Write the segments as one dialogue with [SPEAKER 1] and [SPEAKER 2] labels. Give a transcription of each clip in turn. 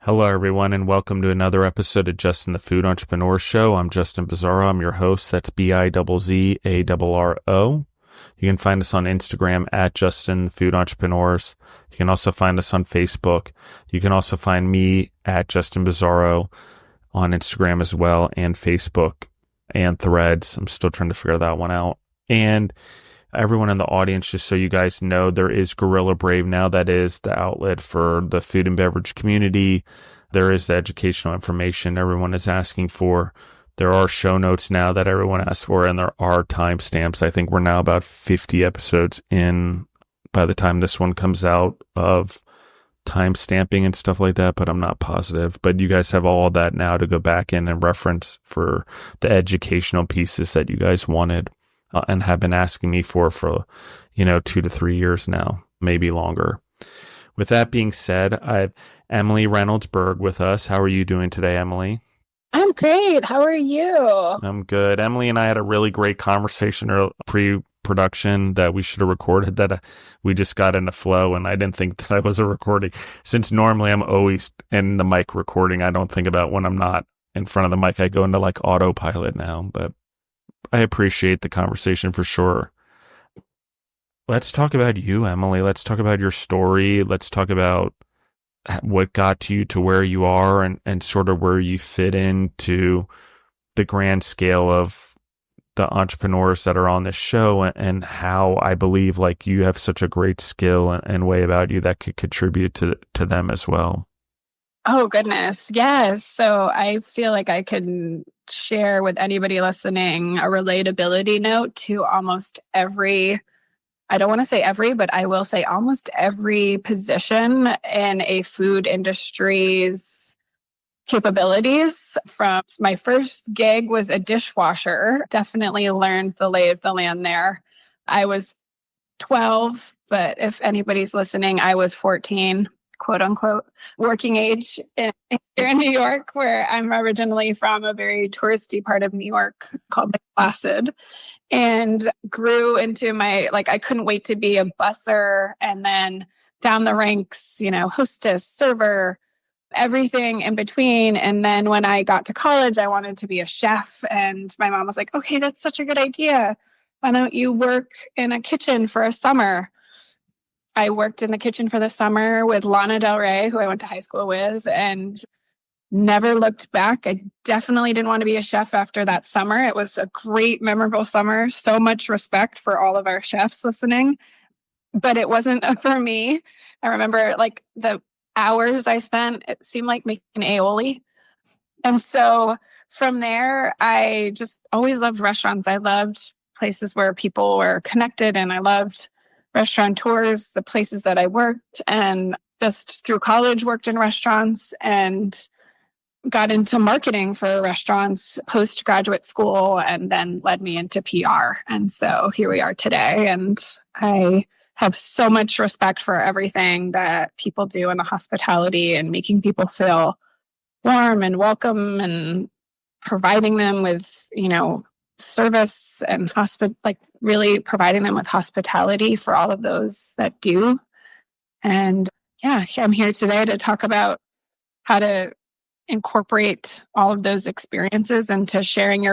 [SPEAKER 1] Hello, everyone, and welcome to another episode of Justin the Food Entrepreneur Show. I'm Justin Bizzarro. I'm your host. That's Bizzarro. You can find us on Instagram at Justin Food Entrepreneurs. You can also find us on Facebook. You can also find me at Justin Bizzarro on Instagram as well, and Facebook and Threads. I'm still trying to figure that one out. And everyone in the audience, just so you guys know, there is Gorilla Brave now. That is the outlet for the food and beverage community. There is the educational information everyone is asking for. There are show notes now that everyone asks for, and there are timestamps. I think we're now about 50 episodes in by the time this one comes out of timestamping and stuff like that, but I'm not positive. But you guys have all that now to go back in and reference for the educational pieces that you guys wanted. And have been asking me for 2 to 3 years now, maybe longer. With that being said, I have Emily Reynolds Bergh with us. How are you doing today, Emily?
[SPEAKER 2] I'm great. How are you?
[SPEAKER 1] I'm good. Emily and I had a really great conversation or pre-production that we should have recorded that we just got into flow, and I didn't think that I was a recording. Since normally I'm always in the mic recording, I don't think about when I'm not in front of the mic. I go into like autopilot now, but I appreciate the conversation for sure. Let's talk about you, Emily. Let's talk about your story. Let's talk about what got you to where you are and sort of where you fit into the grand scale of the entrepreneurs that are on this show, and how I believe like you have such a great skill and way about you that could contribute to them as well.
[SPEAKER 2] Oh, goodness. Yes. So I feel like I can share with anybody listening a relatability note to almost every, I don't want to say every, but I will say almost every position in a food industry's capabilities. From my first gig was a dishwasher. Definitely learned the lay of the land there. I was 12, but if anybody's listening, I was 14. Quote unquote, working age here in New York, where I'm originally from, a very touristy part of New York called the Placid, and grew into I couldn't wait to be a busser, and then down the ranks, hostess, server, everything in between. And then when I got to college, I wanted to be a chef, and my mom was like, okay, that's such a good idea. Why don't you work in a kitchen for a summer? I worked in the kitchen for the summer with Lana Del Rey, who I went to high school with, and never looked back. I definitely didn't want to be a chef after that summer. It was a great, memorable summer. So much respect for all of our chefs listening, but it wasn't for me. I remember the hours I spent, it seemed like making aioli. And so from there, I just always loved restaurants. I loved places where people were connected, and I loved restaurateurs, the places that I worked, and just through college worked in restaurants and got into marketing for restaurants post-graduate school, and then led me into PR. And so here we are today. And I have so much respect for everything that people do in the hospitality and making people feel warm and welcome, and providing them with, service and really providing them with hospitality for all of those that do. And yeah, I'm here today to talk about how to incorporate all of those experiences into sharing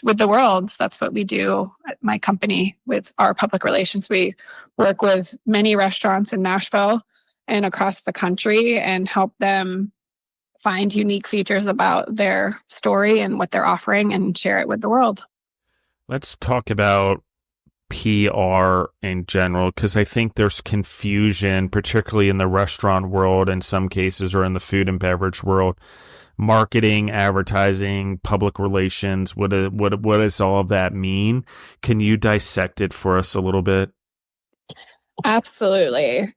[SPEAKER 2] with the world. That's what we do at my company with our public relations. We work with many restaurants in Nashville and across the country and help them find unique features about their story and what they're offering and share it with the world.
[SPEAKER 1] Let's talk about PR in general, because I think there's confusion, particularly in the restaurant world in some cases, or in the food and beverage world. Marketing, advertising, public relations, what does all of that mean? Can you dissect it for us a little bit?
[SPEAKER 2] Absolutely.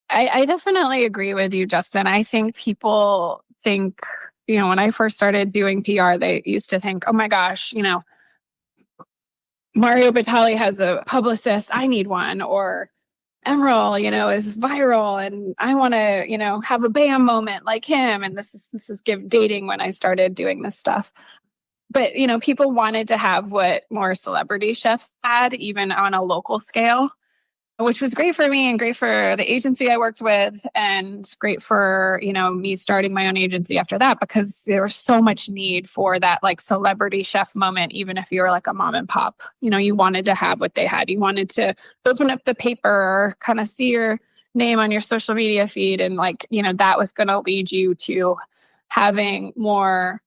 [SPEAKER 2] I definitely agree with you, Justin. I think people think, when I first started doing PR, they used to think, oh my gosh, Mario Batali has a publicist, I need one. Or Emerald, is viral and I want to, have a bam moment like him. And this is dating when I started doing this stuff. But, people wanted to have what more celebrity chefs had, even on a local scale. which was great for me and great for the agency I worked with and great for, me starting my own agency after that, because there was so much need for that like celebrity chef moment. Even if you were like a mom and pop, you wanted to have what they had. You wanted to open up the paper, kind of see your name on your social media feed. And like, that was going to lead you to having more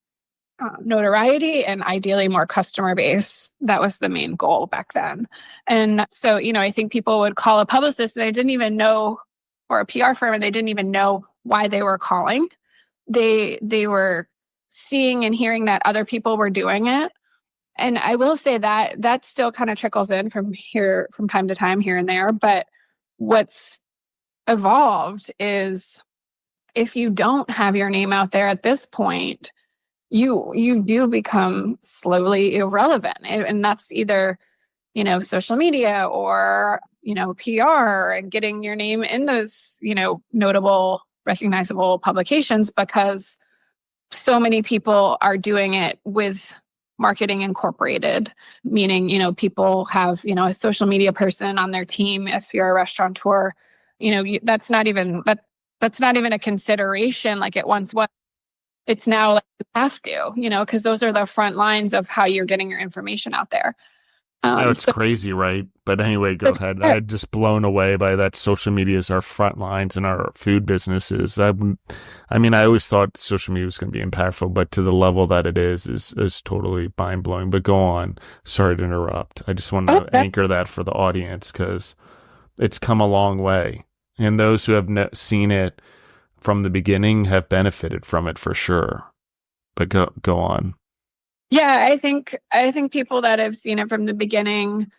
[SPEAKER 2] notoriety and ideally more customer base. That was the main goal back then. And so, I think people would call a publicist and they didn't even know, or a PR firm, and they didn't even know why they were calling. They were seeing and hearing that other people were doing it. And I will say that still kind of trickles in from time to time here and there. But what's evolved is if you don't have your name out there at this point, you do become slowly irrelevant. And that's either, social media or, PR and getting your name in those, notable, recognizable publications, because so many people are doing it with marketing incorporated, meaning, people have, a social media person on their team. If you're a restaurateur, that's not even a consideration like it once was. It's now like you have to, because those are the front lines of how you're getting your information out there.
[SPEAKER 1] It's crazy, right? But anyway, go ahead. I'm just blown away by that. Social media is our front lines in our food businesses. I always thought social media was going to be impactful, but to the level that it is totally mind blowing. But go on. Sorry to interrupt. I just want to anchor that for the audience because it's come a long way, and those who have seen it from the beginning have benefited from it for sure. But go on.
[SPEAKER 2] Yeah, I think people that have seen it from the beginning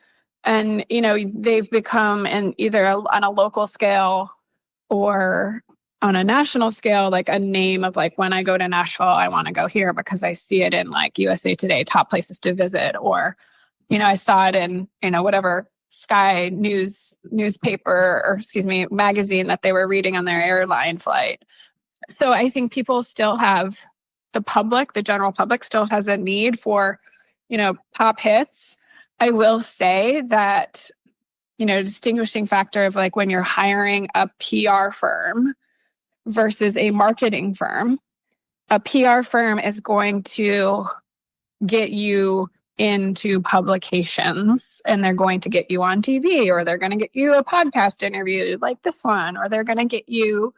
[SPEAKER 2] and, they've become either on a local scale or on a national scale, like a name of like, when I go to Nashville, I want to go here because I see it in like USA Today, top places to visit, or, I saw it in, whatever Sky newspaper or magazine that they were reading on their airline flight. So I think people still have the general public still has a need for, top hits. I will say that, distinguishing factor of like when you're hiring a PR firm versus a marketing firm, a PR firm is going to get you into publications and they're going to get you on TV, or they're going to get you a podcast interview like this one, or they're going to get you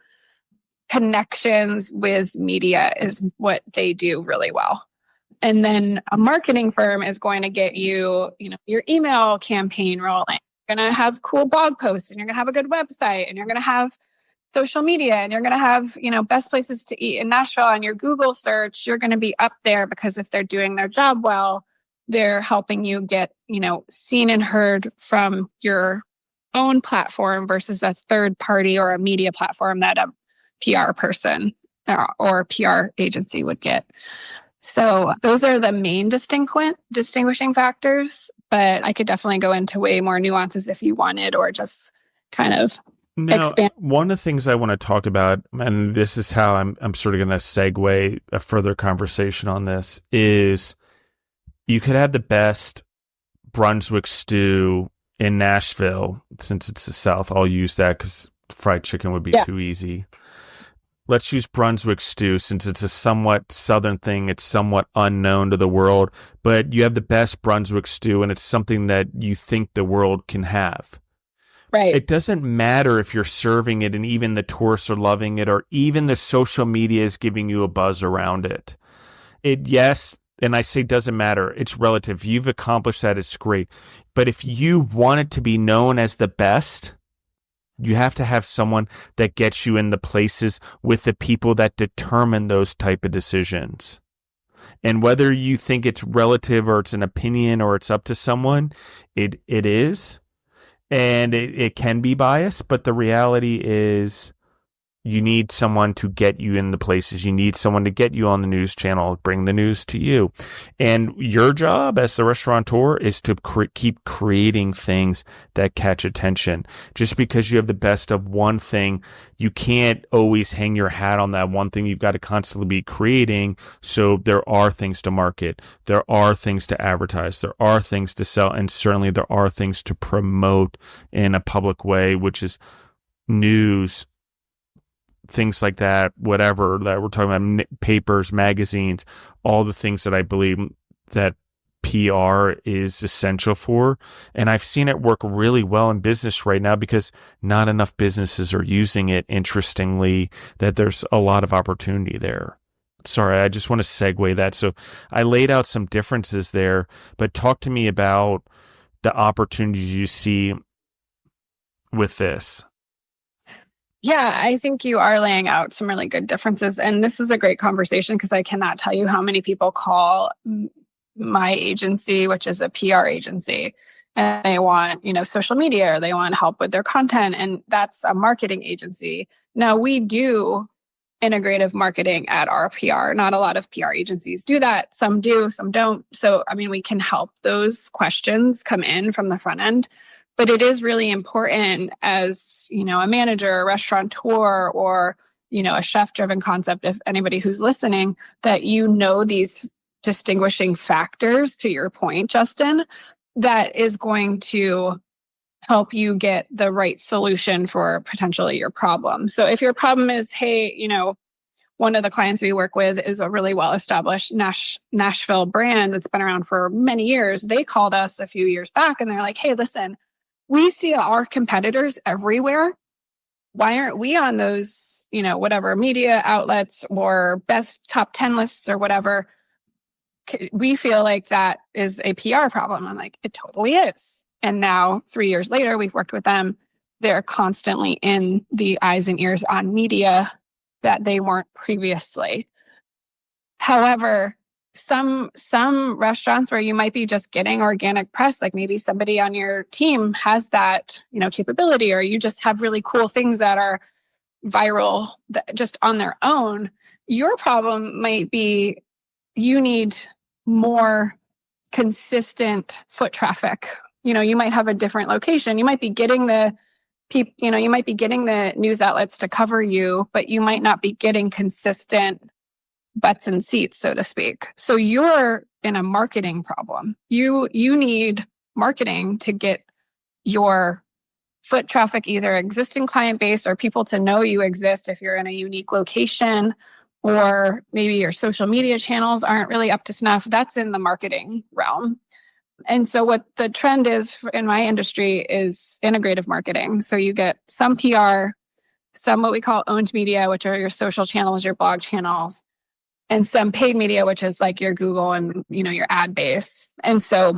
[SPEAKER 2] connections with media is what they do really well. And then a marketing firm is going to get you, your email campaign rolling. You're going to have cool blog posts, and you're going to have a good website, and you're going to have social media, and you're going to have, best places to eat in Nashville on your Google search. You're going to be up there because if they're doing their job well, they're helping you get, seen and heard from your own platform versus a third party or a media platform that a PR person or PR agency would get. So those are the main distinguishing factors, but I could definitely go into way more nuances if you wanted, or just kind of expand.
[SPEAKER 1] One of the things I want to talk about, and this is how I'm sort of going to segue a further conversation on this, is you could have the best Brunswick stew in Nashville. Since it's the South, I'll use that because fried chicken would be too easy. Let's use Brunswick stew since it's a somewhat Southern thing. It's somewhat unknown to the world, but you have the best Brunswick stew and it's something that you think the world can have.
[SPEAKER 2] Right.
[SPEAKER 1] It doesn't matter if you're serving it and even the tourists are loving it, or even the social media is giving you a buzz around it. Yes, and I say doesn't matter. It's relative. If you've accomplished that, it's great. But if you want it to be known as the best, you have to have someone that gets you in the places with the people that determine those type of decisions. And whether you think it's relative or it's an opinion or it's up to someone, it is. And it can be biased, but the reality is You need someone to get you in the places. You need someone to get you on the news channel, bring the news to you. And your job as the restaurateur is to keep creating things that catch attention. Just because you have the best of one thing, you can't always hang your hat on that one thing. You've got to constantly be creating. So there are things to market. There are things to advertise. There are things to sell. And certainly there are things to promote in a public way, which is news, things like that, whatever that we're talking about, papers, magazines, all the things that I believe that PR is essential for. And I've seen it work really well in business right now because not enough businesses are using it, interestingly, that there's a lot of opportunity there. Sorry, I just want to segue that. So I laid out some differences there, but talk to me about the opportunities you see with this.
[SPEAKER 2] Yeah, I think you are laying out some really good differences. And this is a great conversation because I cannot tell you how many people call my agency, which is a PR agency, and they want, social media, or they want help with their content. And that's a marketing agency. Now, we do integrative marketing at our PR. Not a lot of PR agencies do that. Some do, some don't. So, we can help those questions come in from the front end. But it is really important as, a manager, a restaurateur, or, a chef-driven concept, if anybody who's listening, that these distinguishing factors, to your point, Justin, that is going to help you get the right solution for potentially your problem. So if your problem is, hey, one of the clients we work with is a really well-established Nashville brand that's been around for many years. They called us a few years back and they're like, hey, listen, we see our competitors everywhere. Why aren't we on those, whatever media outlets or best top 10 lists or whatever? We feel like that is a PR problem. I'm like, it totally is. And now 3 years later, we've worked with them. They're constantly in the eyes and ears on media that they weren't previously. However, some restaurants where you might be just getting organic press, like maybe somebody on your team has that, capability, or you just have really cool things that are viral just on their own. Your problem might be you need more consistent foot traffic. You might have a different location. You might be getting you might be getting the news outlets to cover you, but you might not be getting consistent butts and seats, so to speak. So you're in a marketing problem. You need marketing to get your foot traffic, either existing client base or people to know you exist if you're in a unique location, or maybe your social media channels aren't really up to snuff. That's in the marketing realm. And so what the trend is in my industry is integrative marketing. So you get some PR, some what we call owned media, which are your social channels, your blog channels, and some paid media, which is like your Google and, your ad base. And so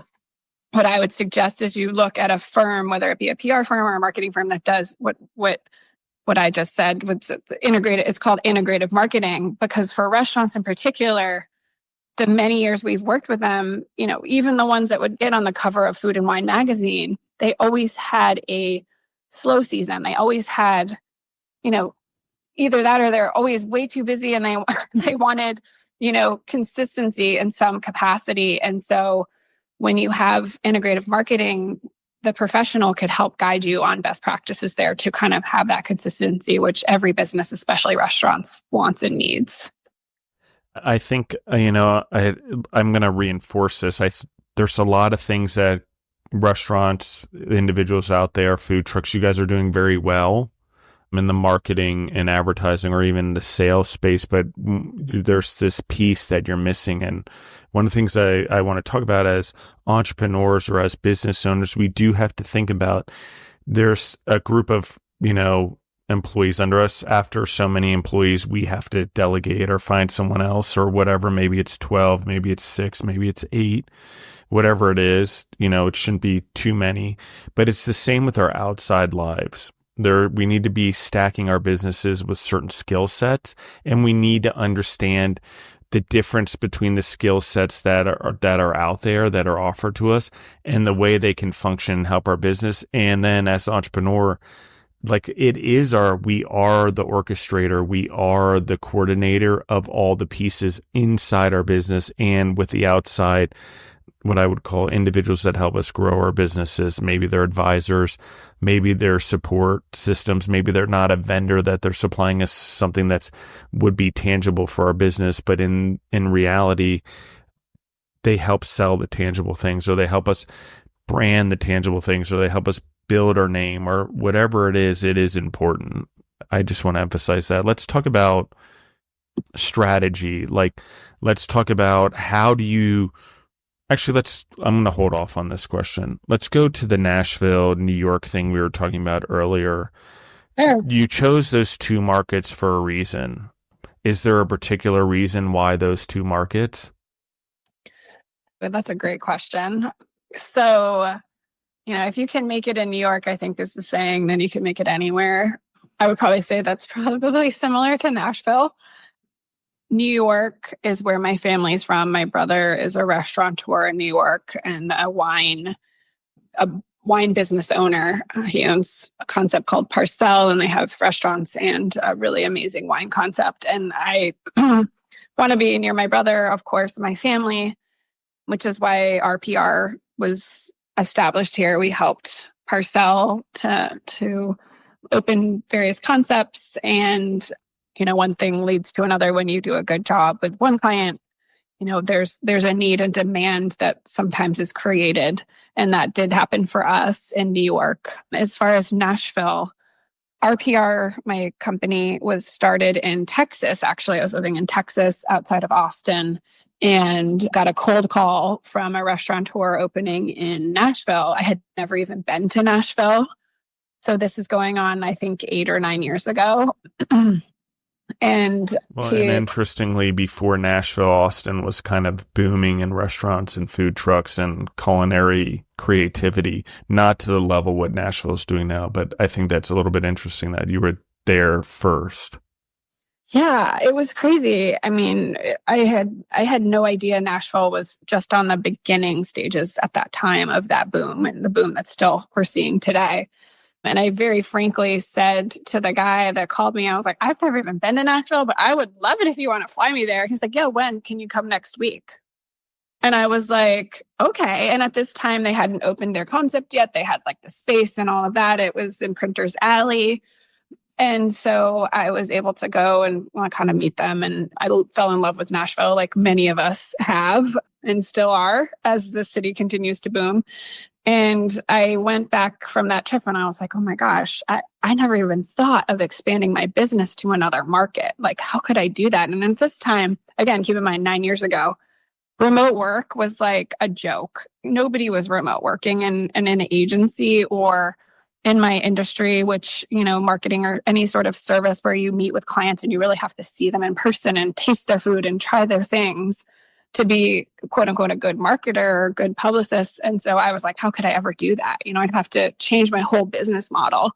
[SPEAKER 2] what I would suggest is you look at a firm, whether it be a PR firm or a marketing firm that does what I just said, it's called integrative marketing, because for restaurants in particular, the many years we've worked with them, even the ones that would get on the cover of Food and Wine magazine, they always had a slow season. They always had, either that or they're always way too busy and they wanted, consistency in some capacity. And so when you have integrative marketing, the professional could help guide you on best practices there to kind of have that consistency, which every business, especially restaurants, wants and needs.
[SPEAKER 1] I think, I'm going to reinforce this. There's a lot of things that restaurants, individuals out there, food trucks, you guys are doing very well in the marketing and advertising or even the sales space, but there's this piece that you're missing. And one of the things I want to talk about as entrepreneurs or as business owners, we do have to think about there's a group of, employees under us. After so many employees, we have to delegate or find someone else or whatever. Maybe it's 12, maybe it's 6, maybe it's 8, whatever it is. It shouldn't be too many, but it's the same with our outside lives. We need to be stacking our businesses with certain skill sets, and we need to understand the difference between the skill sets that are out there, that are offered to us, and the way they can function and help our business. And then as an entrepreneur, like we are the orchestrator. We are the coordinator of all the pieces inside our business and with the outside, what I would call individuals that help us grow our businesses. Maybe they're advisors, maybe they're support systems, maybe they're not a vendor that they're supplying us something that's would be tangible for our business. But in reality, they help sell the tangible things, or they help us brand the tangible things, or they help us build our name, or whatever it is important. I just want to emphasize that. Let's talk about strategy. Like, let's talk about how do you actually, I'm going to hold off on this question. Let's go to the Nashville, New York thing we were talking about earlier.
[SPEAKER 2] Sure.
[SPEAKER 1] You chose those two markets for a reason. Is there a particular reason why those two markets?
[SPEAKER 2] That's a great question. So, if you can make it in New York, I think is the saying, then you can make it anywhere. I would probably say that's probably similar to Nashville. New York is where my family's from. My brother is a restaurateur in New York and a wine business owner. He owns a concept called Parcel, and they have restaurants and a really amazing wine concept. And I want to be near my brother, of course, my family, which is why RPR was established here. We helped Parcel to open various concepts, and one thing leads to another. When you do a good job with one client, there's a need and demand that sometimes is created. And that did happen for us in New York. As far as Nashville, RPR, my company, was started in Texas. Actually, I was living in Texas outside of Austin and got a cold call from a restaurateur opening in Nashville. I had never even been to Nashville. So this is going on, I think, 8 or 9 years ago. And
[SPEAKER 1] interestingly, before Nashville, Austin was kind of booming in restaurants and food trucks and culinary creativity, not to the level what Nashville is doing now. But I think that's a little bit interesting that you were there first.
[SPEAKER 2] Yeah, it was crazy. I mean, I had no idea Nashville was just on the beginning stages at that time of that boom, and the boom that still we're seeing today. And I very frankly said to the guy that called me, I was like, I've never even been to Nashville, but I would love it if you want to fly me there. He's like, yeah, when can you come next week? And I was like, okay. And at this time, they hadn't opened their concept yet. They had like the space and all of that. It was in Printer's Alley. And so I was able to go and kind of meet them. And I fell in love with Nashville, like many of us have and still are, as the city continues to boom. And I went back from that trip and I was like, oh my gosh, I never even thought of expanding my business to another market. Like, how could I do that? And at this time, again, keep in mind, 9 years ago, remote work was like a joke. Nobody was remote working in an agency or in my industry, which, marketing or any sort of service where you meet with clients and you really have to see them in person and taste their food and try their things to be, quote unquote, a good marketer or good publicist. And so I was like, how could I ever do that? I'd have to change my whole business model.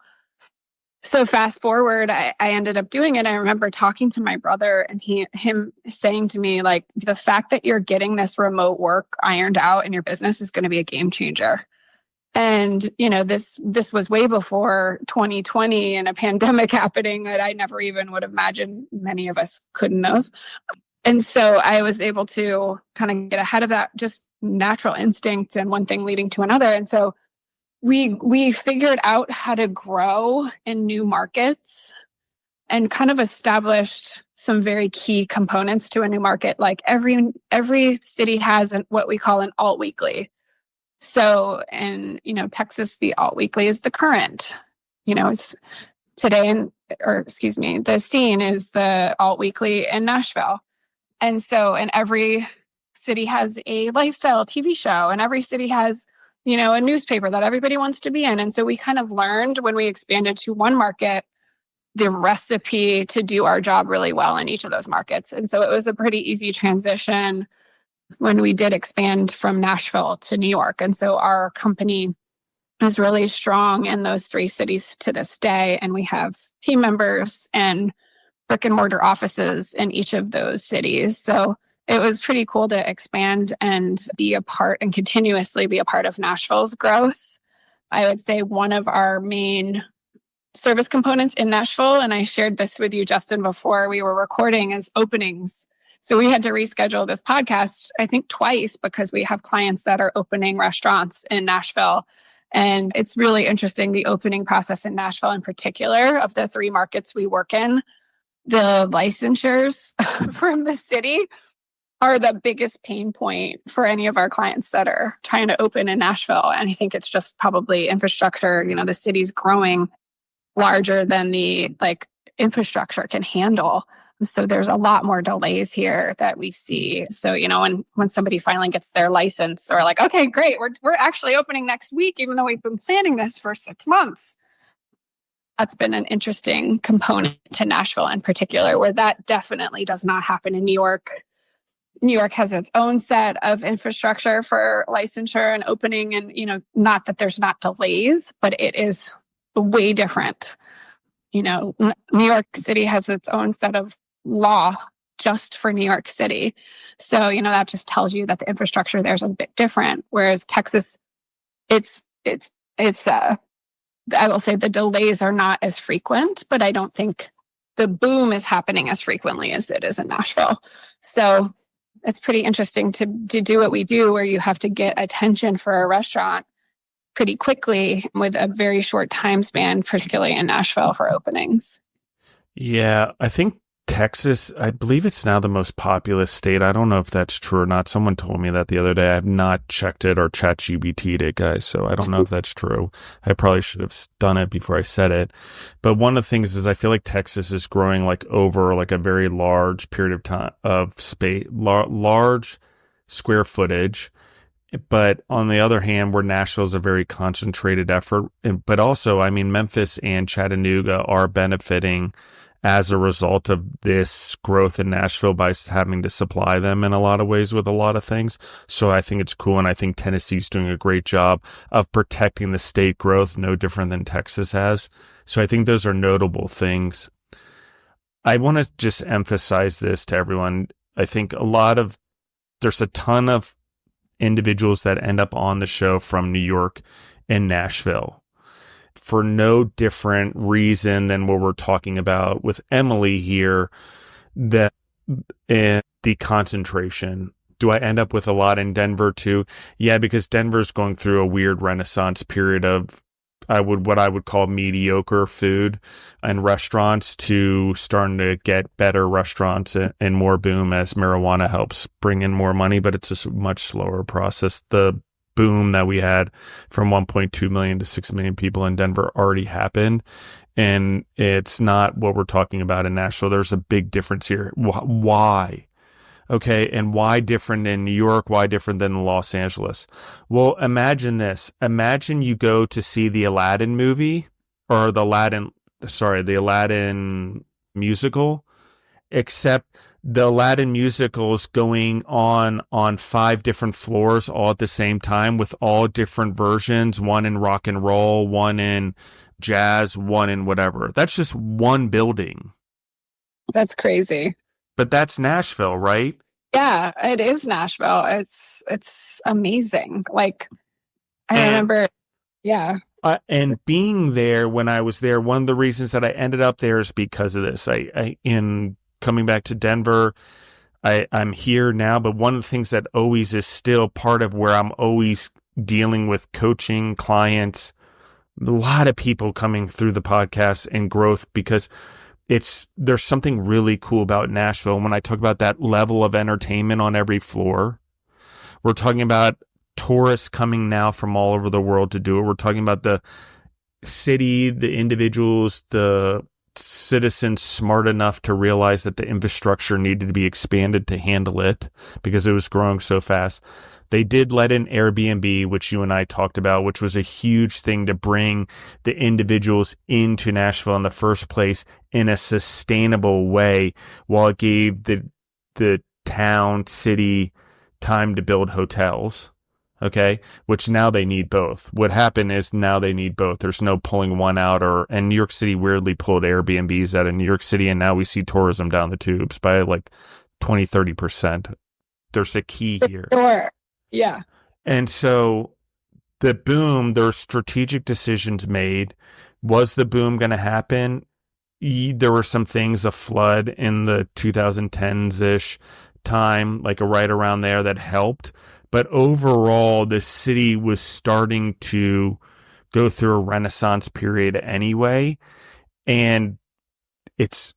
[SPEAKER 2] So fast forward, I ended up doing it. I remember talking to my brother and him saying to me, like, the fact that you're getting this remote work ironed out in your business is going to be a game changer. And, this was way before 2020 and a pandemic happening that I never even would have imagined. Many of us couldn't have. And so I was able to kind of get ahead of that, just natural instinct and one thing leading to another. And so we figured out how to grow in new markets and kind of established some very key components to a new market. Like every city has what we call an alt weekly. So in, Texas, the alt weekly is the current, it's today the scene is the alt weekly in Nashville. And every city has a lifestyle TV show, and every city has, a newspaper that everybody wants to be in. And so we kind of learned when we expanded to one market, the recipe to do our job really well in each of those markets. And so it was a pretty easy transition when we did expand from Nashville to New York. And so our company is really strong in those 3 cities to this day. And we have team members and brick and mortar offices in each of those cities. So it was pretty cool to expand and be a part and continuously be a part of Nashville's growth. I would say one of our main service components in Nashville. And I shared this with you, Justin, before we were recording, as openings. So we had to reschedule this podcast, I think twice, because we have clients that are opening restaurants in Nashville. And it's really interesting, the opening process in Nashville in particular, of the 3 markets we work in. The licensures from the city are the biggest pain point for any of our clients that are trying to open in Nashville. And I think it's just probably infrastructure. The city's growing larger than the infrastructure can handle. So there's a lot more delays here that we see. So, when somebody finally gets their license, they're like, okay, great. We're actually opening next week, even though we've been planning this for 6 months. That's been an interesting component to Nashville in particular, where that definitely does not happen in New York. New York has its own set of infrastructure for licensure and opening. And, not that there's not delays, but it is way different. New York City has its own set of law just for New York City. So, that just tells you that the infrastructure there is a bit different. Whereas Texas, I will say the delays are not as frequent, but I don't think the boom is happening as frequently as it is in Nashville. So it's pretty interesting to do what we do, where you have to get attention for a restaurant pretty quickly with a very short time span, particularly in Nashville for openings.
[SPEAKER 1] Yeah, I think Texas, I believe it's now the most populous state. I don't know if that's true or not. Someone told me that the other day. I have not checked it or ChatGPT'd it, guys, so I don't know if that's true. I probably should have done it before I said it. But one of the things is I feel like Texas is growing over a very large period of time of space, large square footage. But on the other hand, where Nashville is a very concentrated effort, but also, Memphis and Chattanooga are benefiting as a result of this growth in Nashville by having to supply them in a lot of ways with a lot of things. So I think it's cool. And I think Tennessee's doing a great job of protecting the state growth, no different than Texas has. So I think those are notable things. I want to just emphasize this to everyone. I think there's a ton of individuals that end up on the show from New York and Nashville for no different reason than what we're talking about with Emily here, that in the concentration. Do I end up with a lot in Denver too? Yeah, because Denver's going through a weird renaissance period of what I would call mediocre food and restaurants to starting to get better restaurants and more boom as marijuana helps bring in more money, but it's just a much slower process. The boom that we had from 1.2 million to 6 million people in Denver already happened. And it's not what we're talking about in Nashville. There's a big difference here. Why? Okay. And why different in New York? Why different than Los Angeles? Well, imagine this. Imagine you go to see the Aladdin movie or the Aladdin musical, except the Aladdin musical is going on 5 different floors all at the same time with all different versions, one in rock and roll, one in jazz, one in whatever. That's just one building.
[SPEAKER 2] That's crazy.
[SPEAKER 1] But that's Nashville, right?
[SPEAKER 2] Yeah, it is Nashville. It's amazing. I remember, yeah.
[SPEAKER 1] And being there when I was there, one of the reasons that I ended up there is because of this. In coming back to Denver, I'm here now, but one of the things that always is still part of where I'm always dealing with coaching clients, a lot of people coming through the podcast and growth, because there's something really cool about Nashville. And when I talk about that level of entertainment on every floor, we're talking about tourists coming now from all over the world to do it. We're talking about the city, the individuals, the citizens smart enough to realize that the infrastructure needed to be expanded to handle it because it was growing so fast. They did let in Airbnb, which you and I talked about, which was a huge thing to bring the individuals into Nashville in the first place in a sustainable way, while it gave the town, city time to build hotels. Okay, which now they need both. What happened is now they need both. There's no pulling one out, and New York City weirdly pulled Airbnbs out of New York City, and now we see tourism down the tubes by 20-30%. There's a key here.
[SPEAKER 2] Sure. Yeah.
[SPEAKER 1] And so the boom, there's strategic decisions made Was the boom going to happen? There were some things, a flood in the 2010s-ish time, like right around there, that helped. But overall, the city was starting to go through a renaissance period anyway. And it's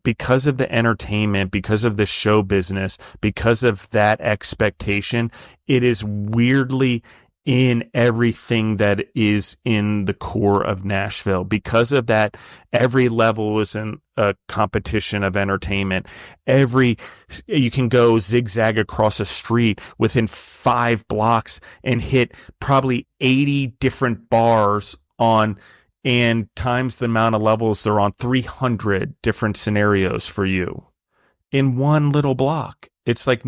[SPEAKER 1] because of the entertainment, because of the show business, because of that expectation, it is weirdly in everything that is in the core of Nashville. Because of that, every level is in a competition of entertainment. You can go zigzag across a street within 5 blocks and hit probably 80 different bars and times the amount of levels they're on, 300 different scenarios for you in one little block. It's like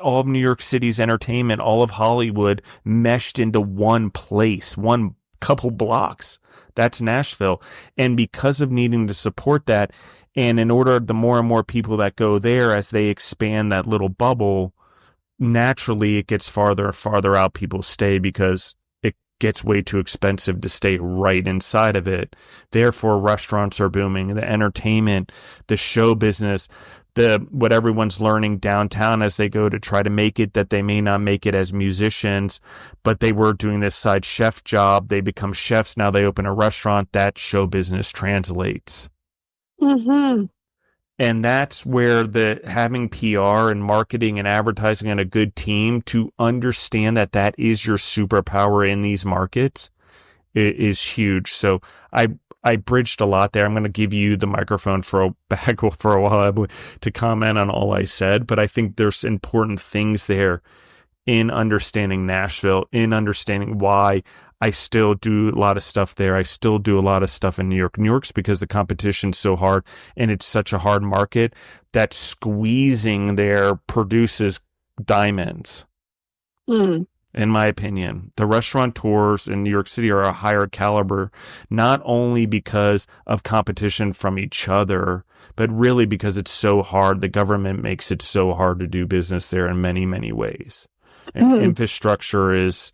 [SPEAKER 1] all of New York City's entertainment, all of Hollywood meshed into one place, one couple blocks. That's Nashville. And because of needing to support that, and in order, the more and more people that go there, as they expand that little bubble, naturally it gets farther and farther out. People stay because it gets way too expensive to stay right inside of it. Therefore, restaurants are booming, the entertainment, the show business, what everyone's learning downtown as they go to try to make it, that they may not make it as musicians, but they were doing this side chef job. They become chefs. Now they open a restaurant. That show business translates.
[SPEAKER 2] Mm-hmm.
[SPEAKER 1] And that's where having PR and marketing and advertising and a good team to understand that is your superpower in these markets is huge. So I bridged a lot there. I'm going to give you the microphone for a while to comment on all I said, but I think there's important things there in understanding Nashville, in understanding why I still do a lot of stuff there. I still do a lot of stuff in New York. New York's because the competition's so hard and it's such a hard market that squeezing there produces diamonds. In my opinion, the restaurateurs in New York City are a higher caliber, not only because of competition from each other, but really because it's so hard. The government makes it so hard to do business there in many, many ways. And infrastructure is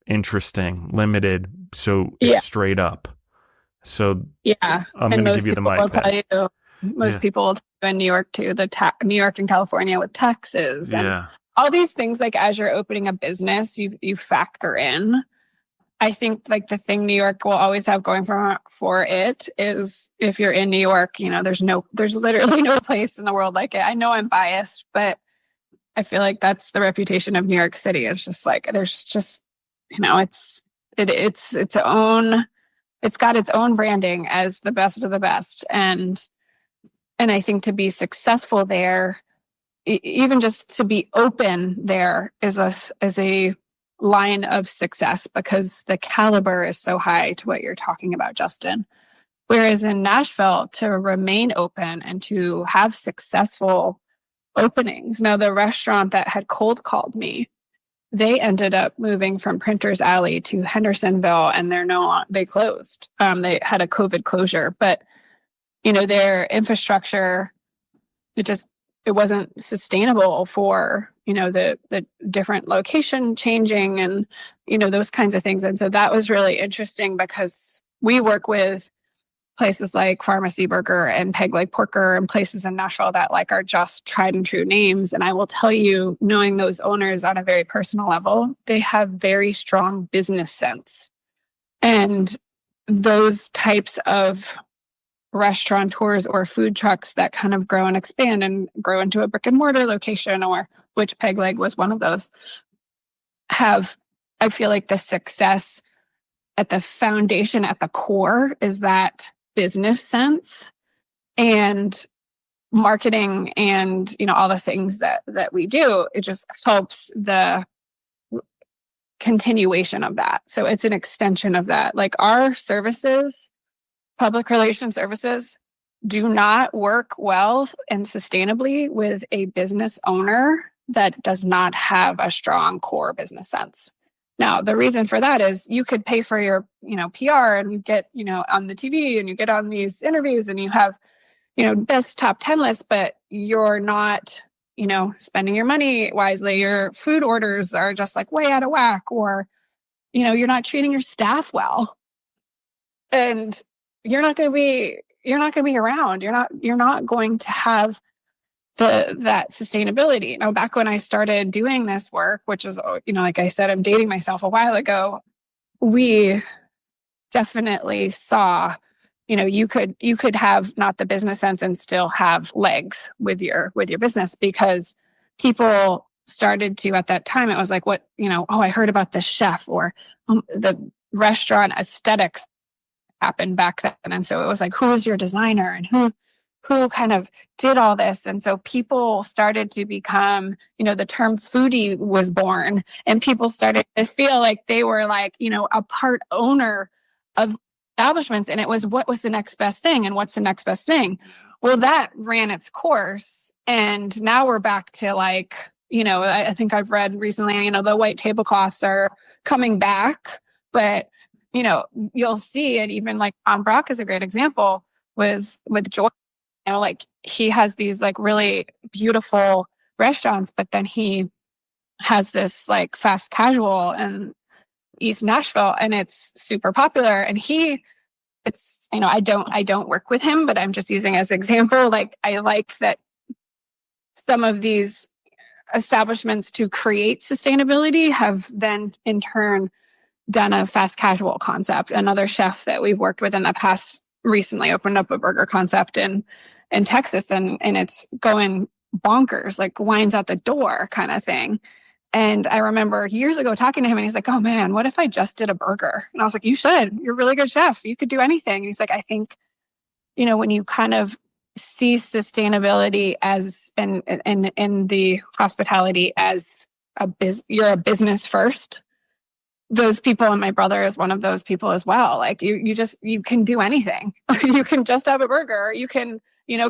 [SPEAKER 1] interesting, limited, so it's straight up. So I'm going to give you the mic.
[SPEAKER 2] Most people in New York too, New York and California with taxes and all these things, like as you're opening a business, you factor in. I think like the thing New York will always have going for it is, if you're in New York, there's literally no place in the world like it. I know I'm biased, but I feel like that's the reputation of New York City. It's just like, there's just, it's got its own branding as the best of the best. And I think to be successful there, even just to be open there is a line of success, because the caliber is so high to what you're talking about, Justin. Whereas in Nashville, to remain open and to have successful openings. Now, the restaurant that had cold called me, they ended up moving from Printers Alley to Hendersonville, and they closed. They had a COVID closure, but their infrastructure, it wasn't sustainable for, the different location changing and, those kinds of things. And so that was really interesting, because we work with places like Pharmacy Burger and Peg Leg Porker and places in Nashville that are just tried and true names. And I will tell you, knowing those owners on a very personal level, they have very strong business sense. And those types of restaurateurs or food trucks that kind of grow and expand and grow into a brick and mortar location, or which Peg Leg was one of those, I feel like the success at the foundation, at the core, is that business sense and marketing and, all the things that we do. It just helps the continuation of that. So it's an extension of that. Like our services, public relations services, do not work well and sustainably with a business owner that does not have a strong core business sense. Now, the reason for that is you could pay for your, PR, and you get, on the TV, and you get on these interviews, and you have, best top 10 lists, but you're not, spending your money wisely. Your food orders are just way out of whack, or, you're not treating your staff well. And you're not going to be around. You're not going to have that sustainability. Back when I started doing this work, which was, like I said, I'm dating myself a while ago, we definitely saw, you could have not the business sense and still have legs with your business, because people started to, at that time, it was like, what, I heard about this chef, or the restaurant aesthetics happened back then. And so it was like, who is your designer, and who kind of did all this? And so people started to become, the term foodie was born, and people started to feel like they were like, a part owner of establishments. And it was, what was the next best thing? And what's the next best thing? Well, that ran its course. And now we're back to like, I think I've read recently, the white tablecloths are coming back, but you'll see it, even like Brock is a great example with Joy. Like he has these like really beautiful restaurants, but then he has this like fast casual in East Nashville, and it's super popular. And I don't work with him, but I'm just using as an example. Like I like that some of these establishments to create sustainability have then in turn done a fast casual concept. Another chef that we've worked with in the past recently opened up a burger concept in Texas, and it's going bonkers, like lines out the door kind of thing. And I remember years ago talking to him, and he's like, oh man, what if I just did a burger? And I was like, you should. You're a really good chef. You could do anything. And he's like, I think, when you kind of see sustainability as and the hospitality as you're a business first. Those people, and my brother is one of those people as well. Like you can do anything. You can just have a burger. You can,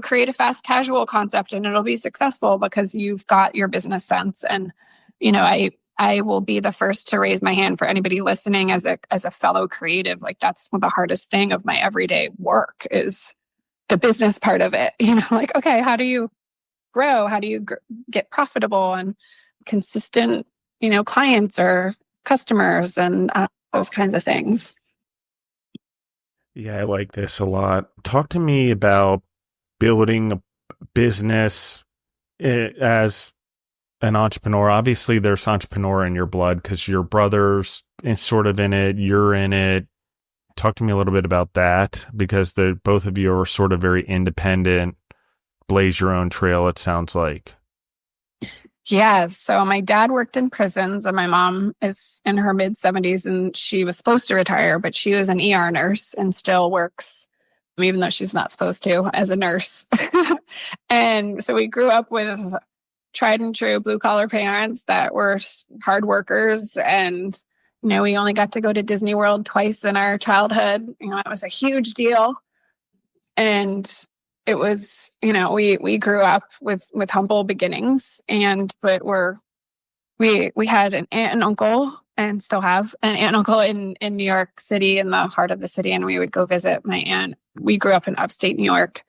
[SPEAKER 2] create a fast casual concept, and it'll be successful because you've got your business sense. And, I will be the first to raise my hand for anybody listening as a fellow creative. Like that's one of the hardest thing of my everyday work is the business part of it. Like, okay, how do you grow? How do you get profitable and consistent, clients or customers and those kinds of things.
[SPEAKER 1] Yeah, I like this a lot. Talk to me about building a business as an entrepreneur. Obviously, there's entrepreneur in your blood because your brother's sort of in it, you're in it. Talk to me a little bit about that, because both of you are sort of very independent, blaze your own trail, it sounds like.
[SPEAKER 2] Yes. So my dad worked in prisons, and my mom is in her mid-70s, and she was supposed to retire, but she was an ER nurse and still works, even though she's not supposed to, as a nurse. And so we grew up with tried and true blue-collar parents that were hard workers. And, we only got to go to Disney World twice in our childhood. It was a huge deal. And it was, we grew up with humble beginnings, but we had an aunt and uncle, and still have an aunt and uncle in New York City, in the heart of the city. And we would go visit my aunt. We grew up in upstate New York,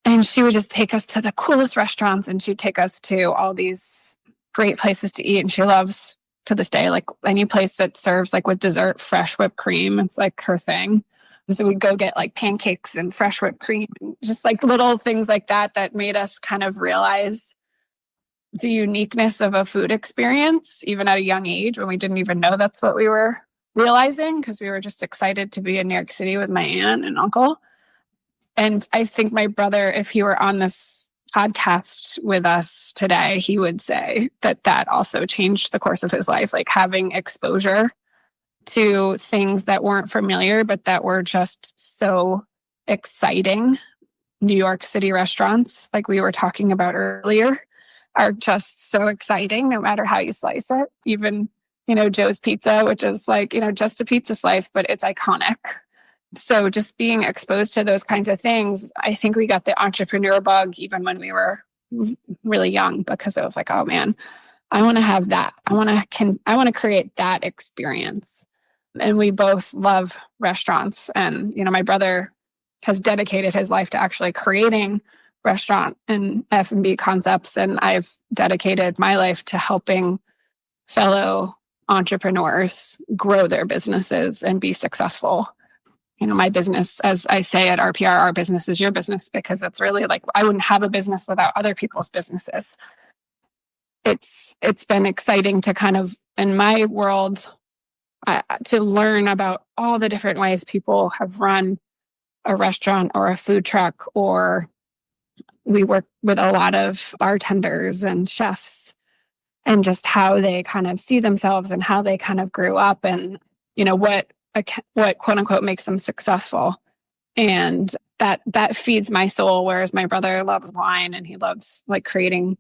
[SPEAKER 2] and she would just take us to the coolest restaurants, and she'd take us to all these great places to eat. And she loves to this day, like any place that serves like with dessert, fresh whipped cream. It's like her thing. So we'd go get like pancakes and fresh whipped cream, and just like little things like that made us kind of realize the uniqueness of a food experience, even at a young age when we didn't even know that's what we were realizing, because we were just excited to be in New York City with my aunt and uncle. And I think my brother, if he were on this podcast with us today, he would say that also changed the course of his life, like having exposure to things that weren't familiar, but that were just so exciting. New York City restaurants, like we were talking about earlier, are just so exciting, no matter how you slice it. Even, Joe's Pizza, which is like, just a pizza slice, but it's iconic. So just being exposed to those kinds of things, I think we got the entrepreneur bug even when we were really young, because it was like, oh man, I want to have that. I want to create that experience. And we both love restaurants. And, my brother has dedicated his life to actually creating restaurant and F&B concepts. And I've dedicated my life to helping fellow entrepreneurs grow their businesses and be successful. my business, as I say at RPR, our business is your business, because it's really like, I wouldn't have a business without other people's businesses. It's been exciting to kind of, in my world, to learn about all the different ways people have run a restaurant or a food truck, or we work with a lot of bartenders and chefs, and just how they kind of see themselves and how they kind of grew up, and what quote unquote makes them successful. And that feeds my soul. Whereas my brother loves wine, and he loves like creating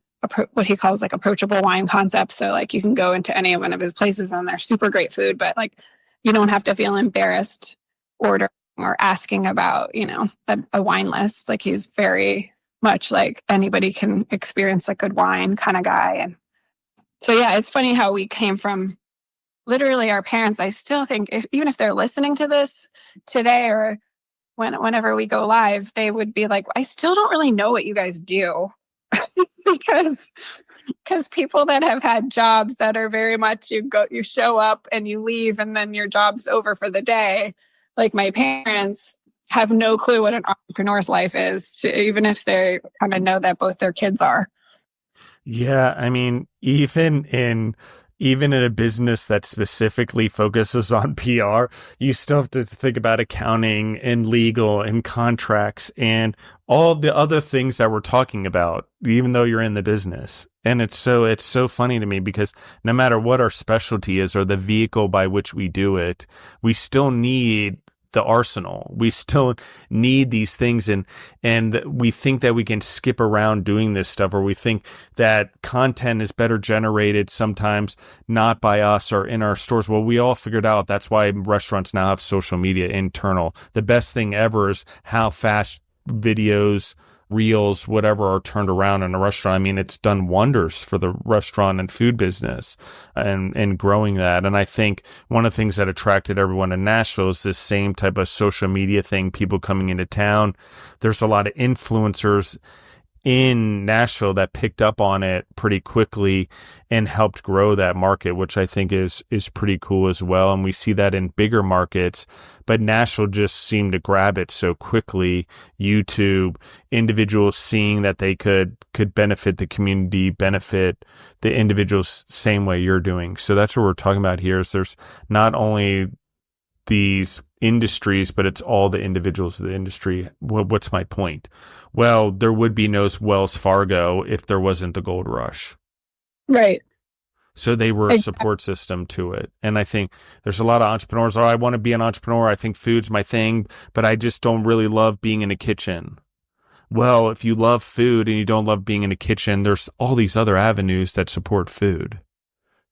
[SPEAKER 2] what he calls like approachable wine concepts. So like you can go into any one of his places and they're super great food, but like you don't have to feel embarrassed ordering or asking about, a wine list. Like he's very much like anybody can experience a good wine kind of guy. And so, yeah, it's funny how we came from literally our parents. I still think even if they're listening to this today or whenever we go live, they would be like, I still don't really know what you guys do. because people that have had jobs that are very much you show up and you leave and then your job's over for the day. Like my parents have no clue what an entrepreneur's life is, even if they kind of know that both their kids are.
[SPEAKER 1] Yeah, I mean, even in a business that specifically focuses on PR, you still have to think about accounting and legal and contracts and all the other things that we're talking about, even though you're in the business. And it's so funny to me because no matter what our specialty is or the vehicle by which we do it, we still need the arsenal. We still need these things, and we think that we can skip around doing this stuff, or we think that content is better generated sometimes not by us or in our stores. Well, we all figured out that's why restaurants now have social media internal. The best thing ever is how fast videos, reels, whatever are turned around in a restaurant. I mean, it's done wonders for the restaurant and food business and growing that. And I think one of the things that attracted everyone in Nashville is this same type of social media thing, people coming into town. There's a lot of influencers in Nashville that picked up on it pretty quickly and helped grow that market, which I think is pretty cool as well. And we see that in bigger markets, but Nashville just seemed to grab it so quickly. YouTube, individuals seeing that they could benefit the community, benefit the individuals same way you're doing. So that's what we're talking about here is there's not only these industries, but it's all the individuals of the industry. What's my point? Well, there would be no Wells Fargo if there wasn't the gold rush.
[SPEAKER 2] Right.
[SPEAKER 1] So they were a support system to it. And I think there's a lot of entrepreneurs. I want to be an entrepreneur. I think food's my thing, but I just don't really love being in a kitchen. Well, if you love food and you don't love being in a kitchen, there's all these other avenues that support food,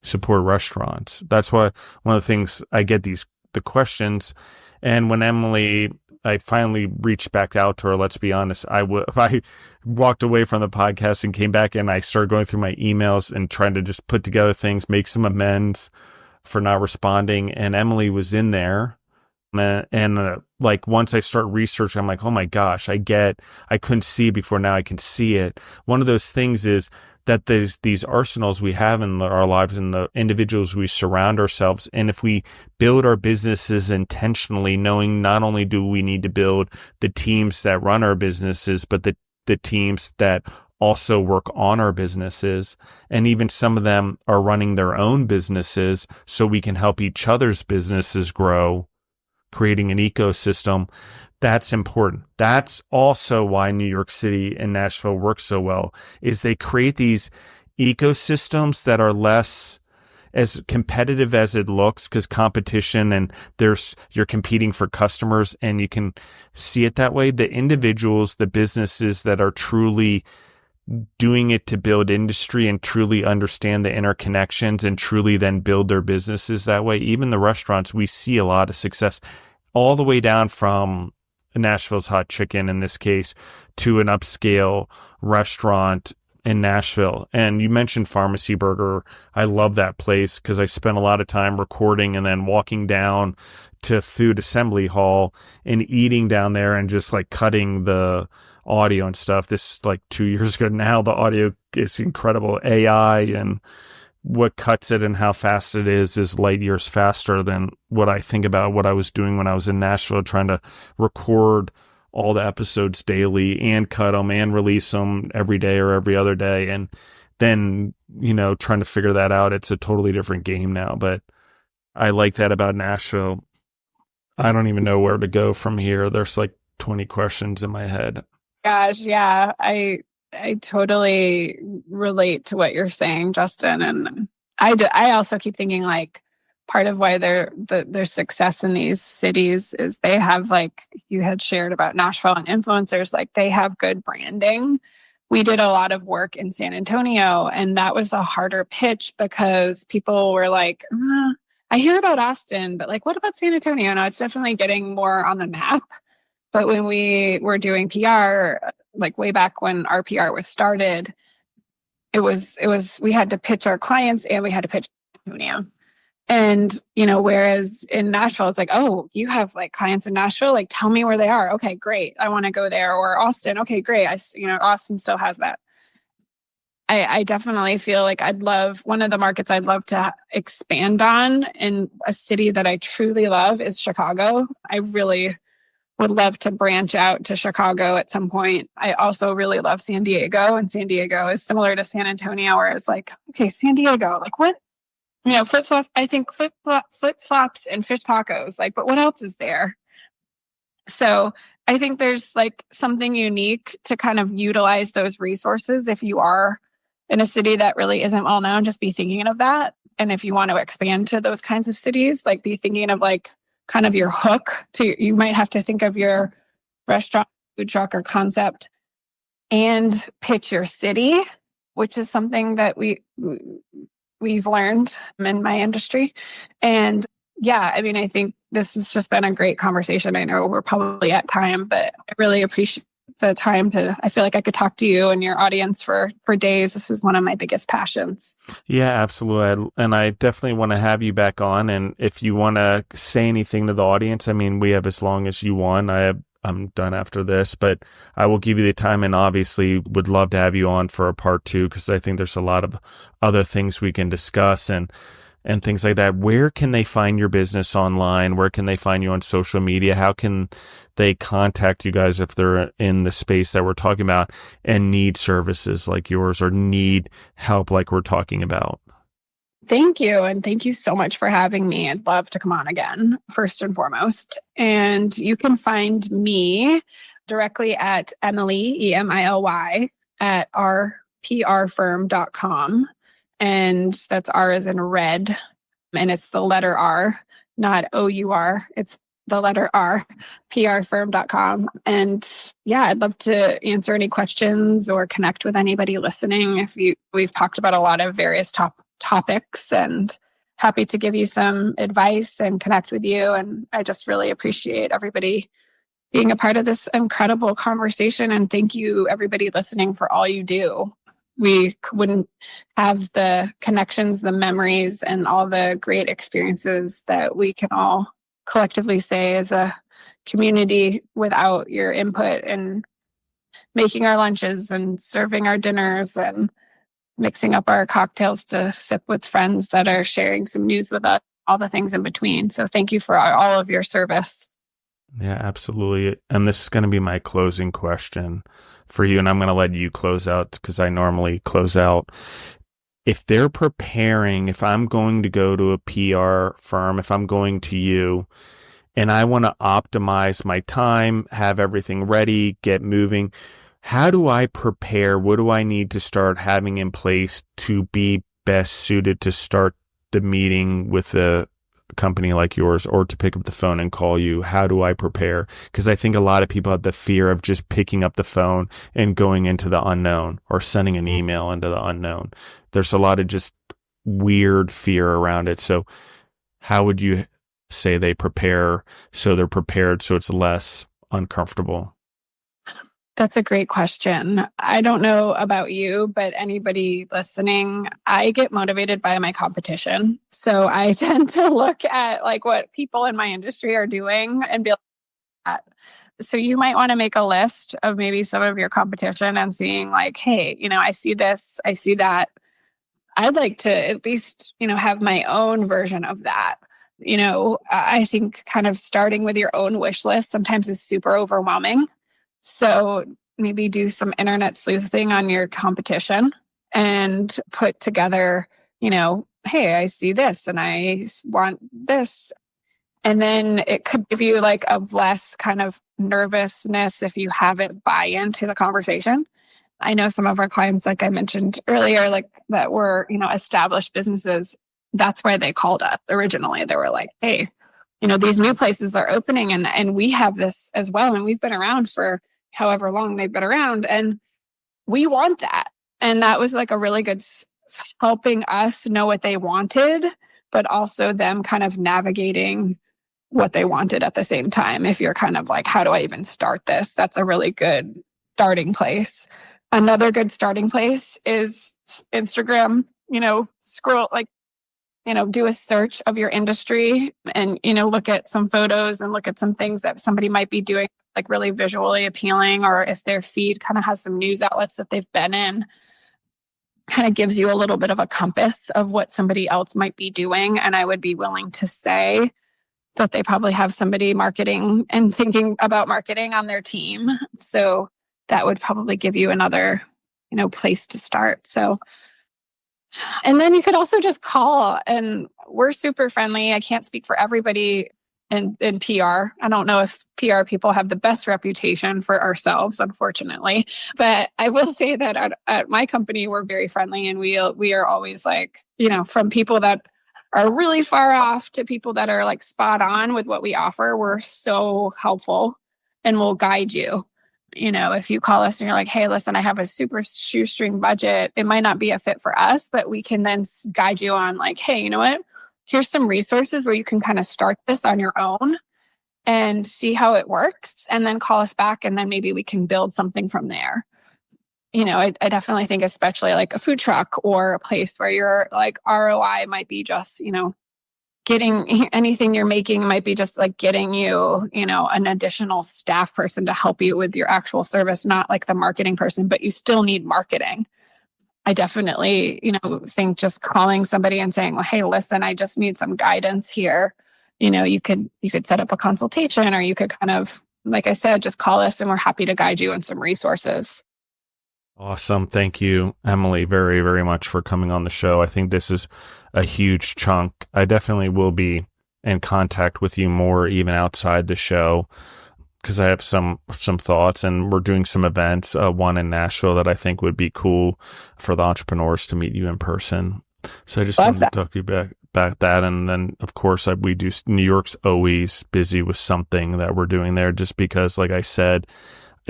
[SPEAKER 1] support restaurants. That's why one of the things I get the questions. And when I finally reached back out to her, let's be honest, I walked away from the podcast and came back and I started going through my emails and trying to just put together things, make some amends for not responding. And Emily was in there. And like once I start researching, I'm like, oh my gosh, I couldn't see it before. Now I can see it. One of those things is that there's these arsenals we have in our lives and the individuals we surround ourselves. And if we build our businesses intentionally, knowing not only do we need to build the teams that run our businesses, but the teams that also work on our businesses. And even some of them are running their own businesses so we can help each other's businesses grow, creating an ecosystem. That's important. That's also why New York City and Nashville work so well, is they create these ecosystems that are less as competitive as it looks, because competition and you're competing for customers and you can see it that way. The individuals, the businesses that are truly doing it to build industry and truly understand the interconnections and truly then build their businesses that way. Even the restaurants, we see a lot of success all the way down from Nashville's Hot Chicken in this case to an upscale restaurant in Nashville. And you mentioned Pharmacy Burger. I love that place because I spent a lot of time recording and then walking down to Food Assembly Hall and eating down there and just like cutting the audio and stuff. This is like 2 years ago now. The audio is incredible. AI and what cuts it and how fast it is light years faster than what I think about what I was doing when I was in Nashville, trying to record all the episodes daily and cut them and release them every day or every other day. And then, trying to figure that out, it's a totally different game now. But I like that about Nashville. I don't even know where to go from here. There's like 20 questions in my head.
[SPEAKER 2] Gosh, yeah. I totally relate to what you're saying, Justin. And I also keep thinking like part of why their success in these cities is they have, like you had shared about Nashville and influencers, like they have good branding. We did a lot of work in San Antonio, and that was a harder pitch because people were like, I hear about Austin, but like, what about San Antonio? No, it's definitely getting more on the map. But when we were doing PR, like way back when our PR was started, it was we had to pitch our clients and we had to pitch San Antonio. And, whereas in Nashville, it's like, oh, you have like clients in Nashville, like tell me where they are. Okay, great. I want to go there. Or Austin. Okay, great. Austin still has that. I definitely feel like one of the markets I'd love to expand on in a city that I truly love is Chicago. I really would love to branch out to Chicago at some point. I also really love San Diego, and San Diego is similar to San Antonio, where it's like, okay, San Diego, like what? Flip-flops, I think flip-flops and fish tacos, like, but what else is there? So I think there's like something unique to kind of utilize those resources. If you are in a city that really isn't well known, just be thinking of that. And if you want to expand to those kinds of cities, like be thinking of like kind of your hook. You might have to think of your restaurant, food truck, or concept and pitch your city, which is something that we've learned in my industry. And yeah, I mean, I think this has just been a great conversation. I know we're probably at time, but I really appreciate the time I feel like I could talk to you and your audience for days. This is one of my biggest passions.
[SPEAKER 1] Yeah, absolutely. And I definitely want to have you back on. And if you want to say anything to the audience, I mean, we have as long as you want. I'm done after this, but I will give you the time, and obviously would love to have you on for a part 2, because I think there's a lot of other things we can discuss and things like that. Where can they find your business online? Where can they find you on social media? How can they contact you guys if they're in the space that we're talking about and need services like yours or need help like we're talking about?
[SPEAKER 2] Thank you. And thank you so much for having me. I'd love to come on again, first and foremost. And you can find me directly at Emily, Emily, at rprfirm.com. And that's R as in red. And it's the letter R, not OUR. It's the letter R, prfirm.com. And yeah, I'd love to answer any questions or connect with anybody listening. We've talked about a lot of various topics, and happy to give you some advice and connect with you. And I just really appreciate everybody being a part of this incredible conversation. And thank you, everybody listening, for all you do. We wouldn't have the connections, the memories, and all the great experiences that we can all collectively say as a community without your input in making our lunches and serving our dinners and mixing up our cocktails to sip with friends that are sharing some news with us, all the things in between. So thank you for all of your service.
[SPEAKER 1] Yeah, absolutely. And this is going to be my closing question for you, and I'm going to let you close out because I normally close out. If they're preparing, if I'm going to go to a PR firm, if I'm going to you, and I want to optimize my time, have everything ready, get moving, how do I prepare? What do I need to start having in place to be best suited to start the meeting with a company like yours, or to pick up the phone and call you? How do I prepare? Because I think a lot of people have the fear of just picking up the phone and going into the unknown or sending an email into the unknown. There's a lot of just weird fear around it. So how would you say they prepare so they're prepared so it's less uncomfortable?
[SPEAKER 2] That's a great question. I don't know about you, but anybody listening, I get motivated by my competition. So I tend to look at like what people in my industry are doing and be like that. So you might want to make a list of maybe some of your competition and seeing like, hey, I see this, I see that. I'd like to at least, have my own version of that. I think kind of starting with your own wish list sometimes is super overwhelming. So maybe do some internet sleuthing on your competition and put together, hey, I see this and I want this. And then it could give you like a less kind of nervousness if you have it buy into the conversation. I know some of our clients, like I mentioned earlier, like that were, established businesses. That's why they called us originally. They were like, hey, these new places are opening and we have this as well. And we've been around for however long they've been around. And we want that. And that was like a really good helping us know what they wanted, but also them kind of navigating what they wanted at the same time. If you're kind of like, how do I even start this? That's a really good starting place. Another good starting place is Instagram, scroll, do a search of your industry and, look at some photos and look at some things that somebody might be doing, like really visually appealing, or if their feed kind of has some news outlets that they've been in, kind of gives you a little bit of a compass of what somebody else might be doing. And I would be willing to say that they probably have somebody marketing and thinking about marketing on their team. So that would probably give you another, place to start. So, and then you could also just call, and we're super friendly. I can't speak for everybody in PR. I don't know if PR people have the best reputation for ourselves, unfortunately. But I will say that at my company, we're very friendly, and we are always like, from people that are really far off to people that are like spot on with what we offer. We're so helpful and we'll guide you. If you call us and you're like, hey, listen, I have a super shoestring budget, it might not be a fit for us, but we can then guide you on like, hey, you know what? Here's some resources where you can kind of start this on your own and see how it works, and then call us back, and then maybe we can build something from there. I definitely think, especially like a food truck or a place where your like ROI might be just, getting anything you're making might be just like getting you, an additional staff person to help you with your actual service, not like the marketing person, but you still need marketing. I definitely, think just calling somebody and saying, well, hey, listen, I just need some guidance here. You could set up a consultation, or you could kind of, like I said, just call us and we're happy to guide you in some resources.
[SPEAKER 1] Awesome. Thank you, Emily, very, very much for coming on the show. I think this is a huge chunk. I definitely will be in contact with you more even outside the show, because I have some thoughts, and we're doing some events, one in Nashville that I think would be cool for the entrepreneurs to meet you in person. So I just wanted to talk to you about that. And then, of course, we do, New York's always busy with something that we're doing there, just because, like I said,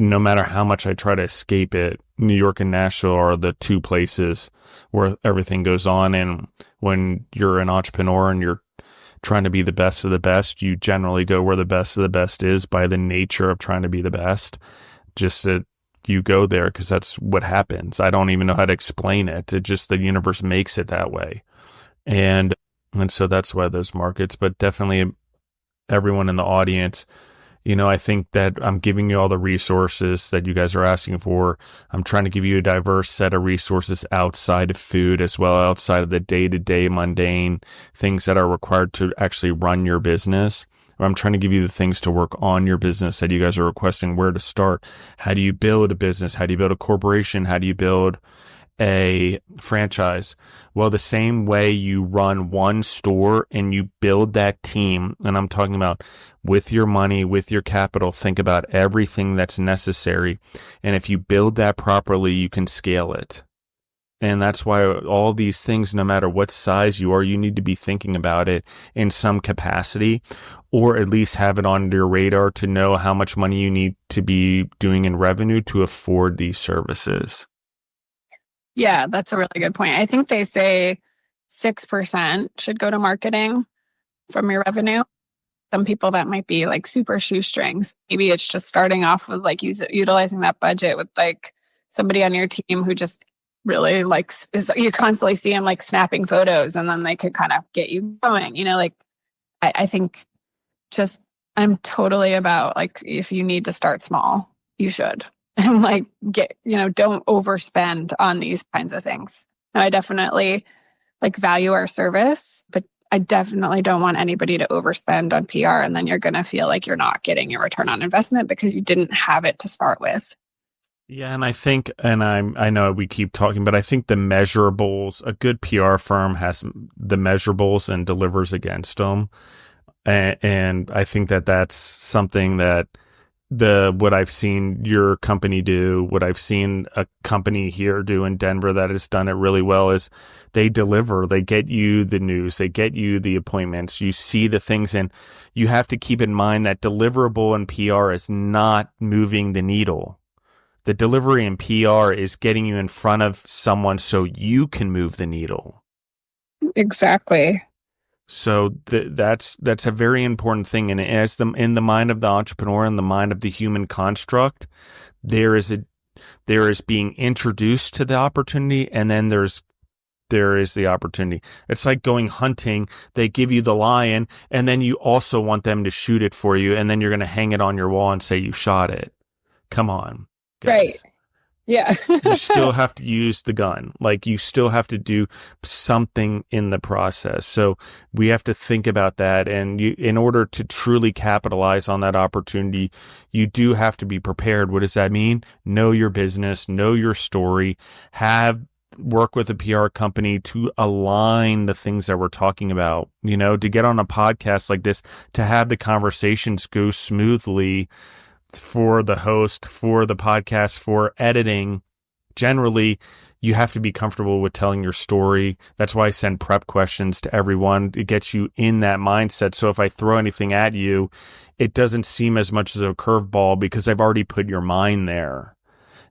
[SPEAKER 1] no matter how much I try to escape it, New York and Nashville are the two places where everything goes on. And when you're an entrepreneur and you're trying to be the best of the best, you generally go where the best of the best is by the nature of trying to be the best. Just that you go there because that's what happens. I don't even know how to explain it. It just, the universe makes it that way. And so that's why those markets, but definitely everyone in the audience, I think that I'm giving you all the resources that you guys are asking for. I'm trying to give you a diverse set of resources outside of food as well, outside of the day-to-day mundane things that are required to actually run your business. I'm trying to give you the things to work on your business that you guys are requesting, where to start. How do you build a business? How do you build a corporation? How do you build a franchise? Well, the same way you run one store and you build that team, and I'm talking about with your money, with your capital, think about everything that's necessary. And if you build that properly, you can scale it. And that's why all these things, no matter what size you are, you need to be thinking about it in some capacity, or at least have it on your radar to know how much money you need to be doing in revenue to afford these services.
[SPEAKER 2] Yeah, that's a really good point. I think they say 6% should go to marketing from your revenue. Some people that might be like super shoestrings. Maybe it's just starting off with like utilizing that budget with like somebody on your team who just really likes, you constantly see them like snapping photos, and then they could kind of get you going. I think just, I'm totally about like, if you need to start small, you should. And like don't overspend on these kinds of things. And I definitely like value our service, but I definitely don't want anybody to overspend on PR and then you're going to feel like you're not getting your return on investment because you didn't have it to start with.
[SPEAKER 1] Yeah, and I think, and I know we keep talking, but I think the measurables, a good PR firm has the measurables and delivers against them. And I think that that's something that what I've seen your company do, what I've seen a company here do in Denver that has done it really well is they deliver, they get you the news, they get you the appointments, you see the things, and you have to keep in mind that deliverable and PR is not moving the needle. The delivery and PR is getting you in front of someone so you can move the needle.
[SPEAKER 2] Exactly.
[SPEAKER 1] So that's a very important thing. And in the mind of the entrepreneur and the mind of the human construct, there is being introduced to the opportunity, and then there is the opportunity. It's like going hunting. They give you the lion, and then you also want them to shoot it for you, and then you're going to hang it on your wall and say you shot it. Come on, guys.
[SPEAKER 2] Right. Yeah.
[SPEAKER 1] You still have to use the gun. Like, you still have to do something in the process. So we have to think about that. And in order to truly capitalize on that opportunity, you do have to be prepared. What does that mean? Know your business, know your story, work with a PR company to align the things that we're talking about, to get on a podcast like this, to have the conversations go smoothly for the host, for the podcast, for editing. Generally, you have to be comfortable with telling your story. That's why I send prep questions to everyone. It gets you in that mindset. So if I throw anything at you, it doesn't seem as much as a curveball because I've already put your mind there.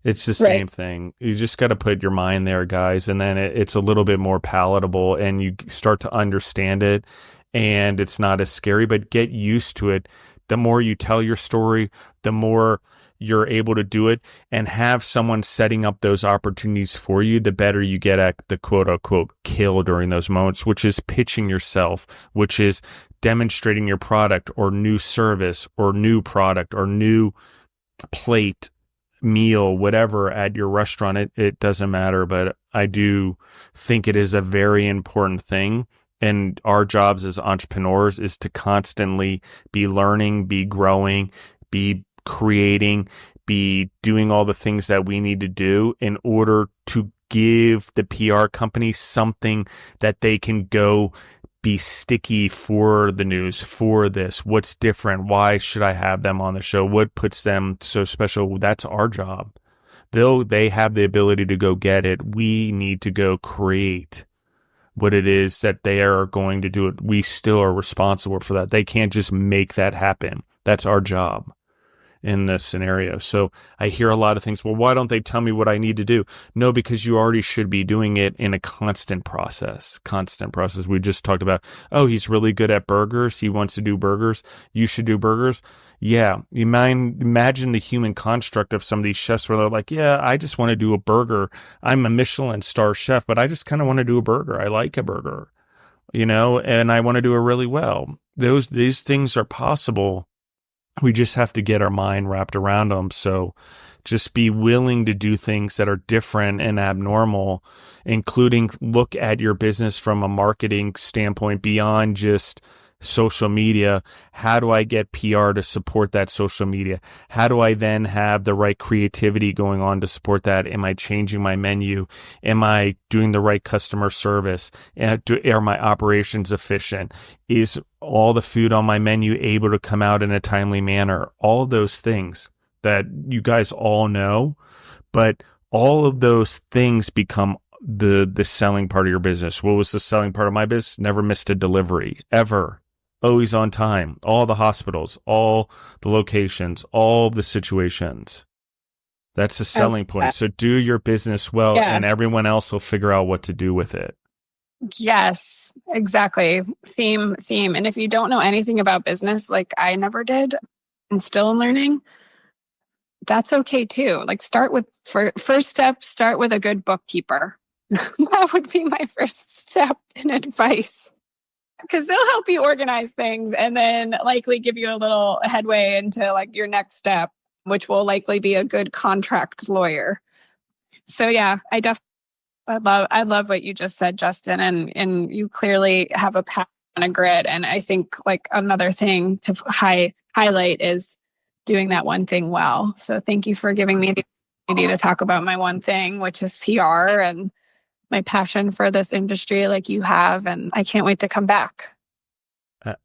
[SPEAKER 1] It's the same thing. You just got to put your mind there, guys. And then it's a little bit more palatable and you start to understand it and it's not as scary, but get used to it. The more you tell your story, the more you're able to do it and have someone setting up those opportunities for you, the better you get at the quote unquote kill during those moments, which is pitching yourself, which is demonstrating your product or new service or new product or new plate, meal, whatever at your restaurant. It doesn't matter, but I do think it is a very important thing. And our jobs as entrepreneurs is to constantly be learning, be growing, be creating, be doing all the things that we need to do in order to give the PR company something that they can go be sticky for the news, for this. What's different? Why should I have them on the show? What puts them so special? That's our job. Though they have the ability to go get it, we need to go create what it is that they are going to do. It. We still are responsible for that. They can't just make that happen. That's our job in this scenario. So I hear a lot of things. Well, why don't they tell me what I need to do? No, because you already should be doing it in a constant process. We just talked about, oh, he's really good at burgers. He wants to do burgers. You should do burgers. Yeah. Imagine the human construct of some of these chefs where they're like, yeah, I just want to do a burger. I'm a Michelin star chef, but I just kind of want to do a burger. I like a burger, and I want to do it really well. These things are possible. We just have to get our mind wrapped around them. So just be willing to do things that are different and abnormal, including look at your business from a marketing standpoint beyond just social media. How do I get PR to support that social media? How do I then have the right creativity going on to support that? Am I changing my menu? Am I doing the right customer service? Are my operations efficient? Is all the food on my menu able to come out in a timely manner? All of those things that you guys all know, but all of those things become the selling part of your business. What was the selling part of my business? Never missed a delivery, ever. Always on time, all the hospitals, all the locations, all the situations. That's the selling point. So do your business well, and everyone else will figure out what to do with it.
[SPEAKER 2] Yes, exactly. Theme. And if you don't know anything about business, like I never did and still am learning, that's okay too. Like first step, start with a good bookkeeper. That would be my first step in advice. Because they'll help you organize things and then likely give you a little headway into like your next step, which will likely be a good contract lawyer. So yeah, I definitely I love what you just said, Justin, and you clearly have a passion and a grit. And I think like another thing to highlight is doing that one thing well. So thank you for giving me the opportunity to talk about my one thing, which is PR and my passion for this industry like you have. And I can't wait to come back.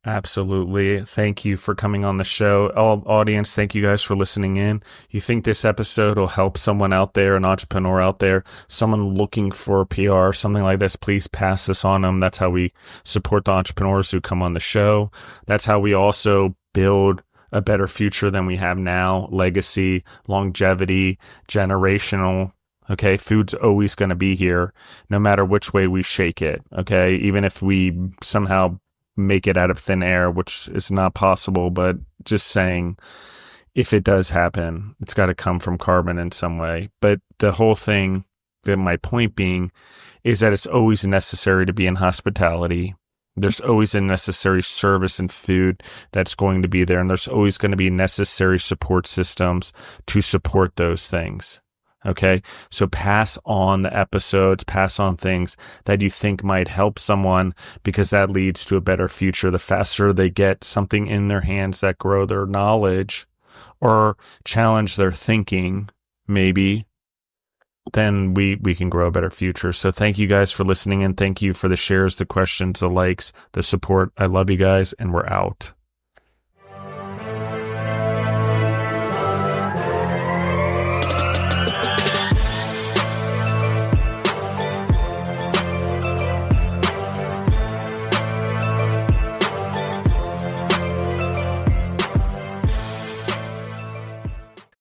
[SPEAKER 1] Absolutely. Thank you for coming on the show. Audience, thank you guys for listening in. You think this episode will help someone out there, an entrepreneur out there, someone looking for PR, something like this, please pass this on them. That's how we support the entrepreneurs who come on the show. That's how we also build a better future than we have now. Legacy, longevity, generational. Okay. Food's always going to be here no matter which way we shake it. Okay. Even if we somehow make it out of thin air, which is not possible, but just saying, if it does happen, it's got to come from carbon in some way. But the whole thing, that my point being, is that it's always necessary to be in hospitality. There's always a necessary service and food that's going to be there. And there's always going to be necessary support systems to support those things. Okay. So pass on the episodes, pass on things that you think might help someone, because that leads to a better future. The faster they get something in their hands that grow their knowledge or challenge their thinking, maybe, then we can grow a better future. So thank you guys for listening, and thank you for the shares, the questions, the likes, the support. I love you guys, and we're out.